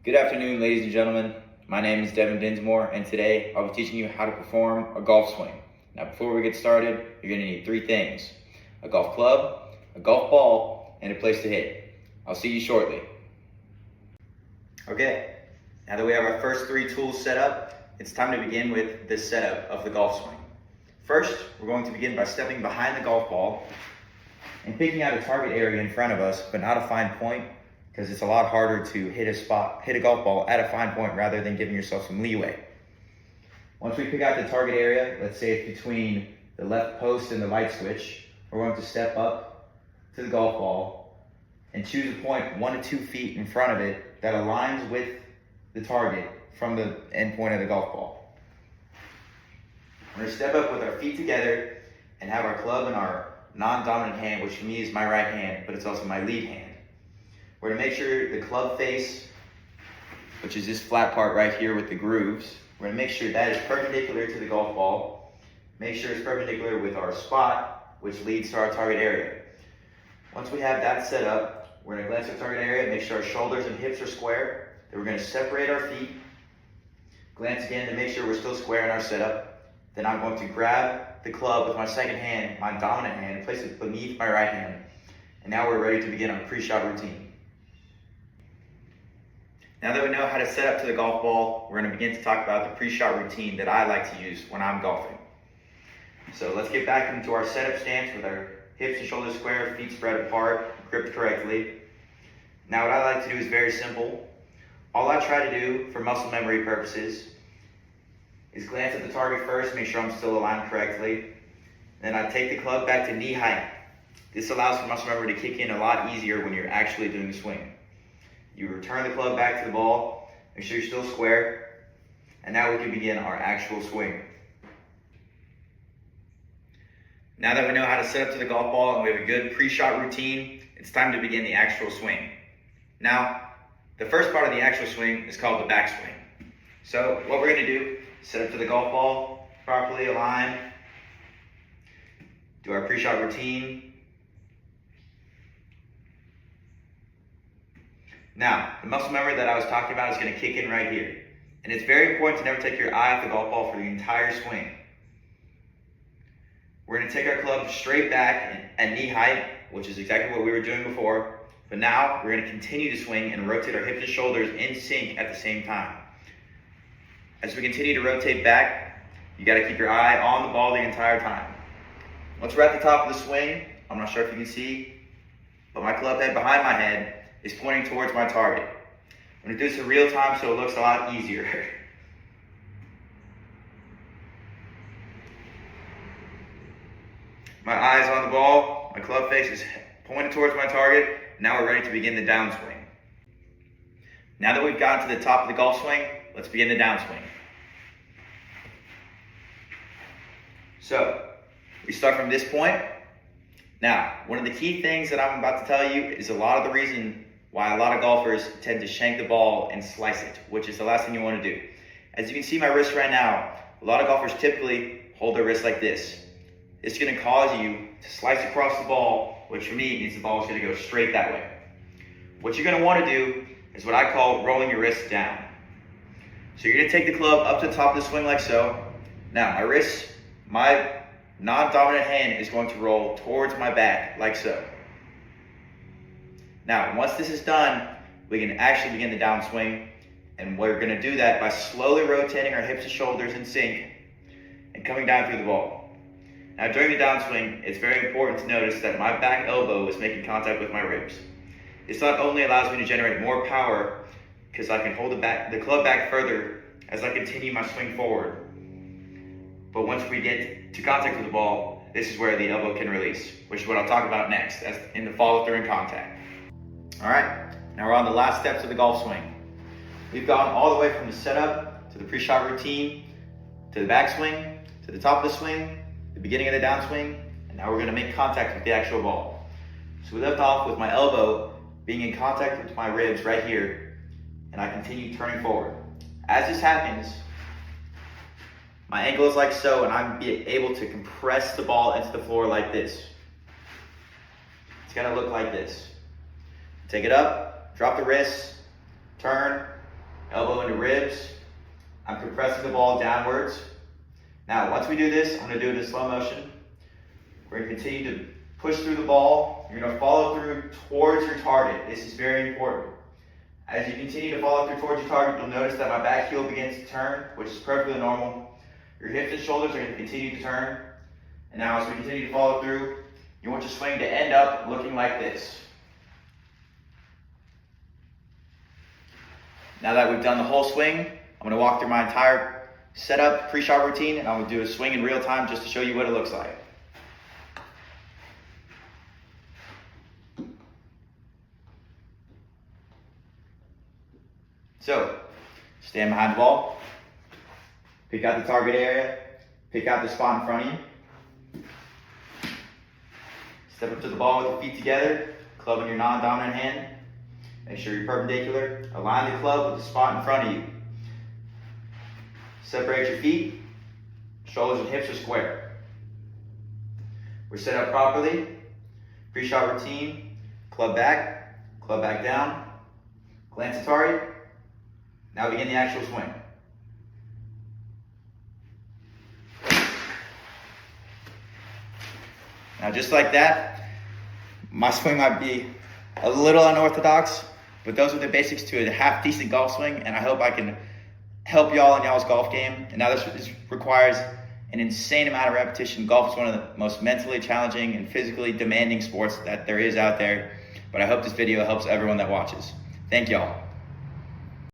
Good afternoon, ladies and gentlemen. My name is Devin Dinsmore, and today I'll be teaching you how to perform a golf swing. Now, before we get started, you're going to need three things: a golf club, a golf ball, and a place to hit. I'll see you shortly. Okay, now that we have our first three tools set up, it's time to begin with the setup of the golf swing. First, we're going to begin by stepping behind the golf ball and picking out a target area in front of us, but not a fine point, because it's a lot harder to hit a golf ball at a fine point rather than giving yourself some leeway. Once we pick out the target area, let's say it's between the left post and the light switch, we're going to step up to the golf ball and choose a point 1 to 2 feet in front of it that aligns with the target from the end point of the golf ball. We're going to step up with our feet together and have our club in our non-dominant hand, which for me is my right hand, but it's also my lead hand. We're going to make sure the club face, which is this flat part right here with the grooves, we're going to make sure that is perpendicular to the golf ball. Make sure it's perpendicular with our spot, which leads to our target area. Once we have that set up, we're going to glance at our target area, make sure our shoulders and hips are square. Then we're going to separate our feet, glance again to make sure we're still square in our setup. Then I'm going to grab the club with my second hand, my dominant hand, and place it beneath my right hand. And now we're ready to begin our pre-shot routine. Now that we know how to set up to the golf ball, we're going to begin to talk about the pre-shot routine that I like to use when I'm golfing. So let's get back into our setup stance with our hips and shoulders square, feet spread apart, gripped correctly. Now what I like to do is very simple. All I try to do for muscle memory purposes is glance at the target first, make sure I'm still aligned correctly. Then I take the club back to knee height. This allows for muscle memory to kick in a lot easier when you're actually doing the swing. You return the club back to the ball, make sure you're still square, and now we can begin our actual swing. Now that we know how to set up to the golf ball and we have a good pre-shot routine, it's time to begin the actual swing. Now, the first part of the actual swing is called the backswing. So what we're going to do, set up to the golf ball, properly align, do our pre-shot routine. Now, the muscle memory that I was talking about is going to kick in right here. And it's very important to never take your eye off the golf ball for the entire swing. We're going to take our club straight back at knee height, which is exactly what we were doing before. But now, we're going to continue to swing and rotate our hips and shoulders in sync at the same time. As we continue to rotate back, you got to keep your eye on the ball the entire time. Once we're at the top of the swing, I'm not sure if you can see, but my club head behind my head is pointing towards my target. I'm going to do this in real time so it looks a lot easier. My eyes on the ball, my club face is pointed towards my target. Now we're ready to begin the downswing. Now that we've gotten to the top of the golf swing, let's begin the downswing. So, we start from this point. Now, one of the key things that I'm about to tell you is a lot of the reason why a lot of golfers tend to shank the ball and slice it, which is the last thing you want to do. As you can see my wrist right now, a lot of golfers typically hold their wrist like this. It's going to cause you to slice across the ball, which for me means the ball is going to go straight that way. What you're going to want to do is what I call rolling your wrist down. So you're going to take the club up to the top of the swing like so. Now my wrist, my non-dominant hand is going to roll towards my back like so. Now, once this is done, we can actually begin the downswing, and we're going to do that by slowly rotating our hips and shoulders in sync and coming down through the ball. Now, during the downswing, it's very important to notice that my back elbow is making contact with my ribs. This not only allows me to generate more power, because I can hold the club back further as I continue my swing forward, but once we get to contact with the ball, this is where the elbow can release, which is what I'll talk about next, as in the follow-through and contact. All right, now we're on the last steps of the golf swing. We've gone all the way from the setup to the pre-shot routine, to the backswing, to the top of the swing, the beginning of the downswing, and now we're going to make contact with the actual ball. So we left off with my elbow being in contact with my ribs right here, and I continue turning forward. As this happens, my ankle is like so, and I'm able to compress the ball into the floor like this. It's going to look like this. Take it up, drop the wrist, turn, ribs. I'm compressing the ball downwards. Now, once we do this, I'm going to do it in slow motion. We're going to continue to push through the ball. You're going to follow through towards your target. This is very important. As you continue to follow through towards your target, you'll notice that my back heel begins to turn, which is perfectly normal. Your hips and shoulders are going to continue to turn. And now as we continue to follow through, you want your swing to end up looking like this. Now that we've done the whole swing, I'm going to walk through my entire setup, pre-shot routine, and I'm going to do a swing in real time just to show you what it looks like. So, stand behind the ball, pick out the target area, pick out the spot in front of you. Step up to the ball with the feet together, club in your non-dominant hand. Make sure you're perpendicular. Align the club with the spot in front of you. Separate your feet. Shoulders and hips are square. We're set up properly. Pre-shot routine. Club back down. Glance at target. Now begin the actual swing. Now just like that, my swing might be a little unorthodox, but those are the basics to a half decent golf swing, and I hope I can help y'all in y'all's golf game. And now this requires an insane amount of repetition. Golf is one of the most mentally challenging and physically demanding sports that there is out there, but I hope this video helps everyone that watches. Thank y'all.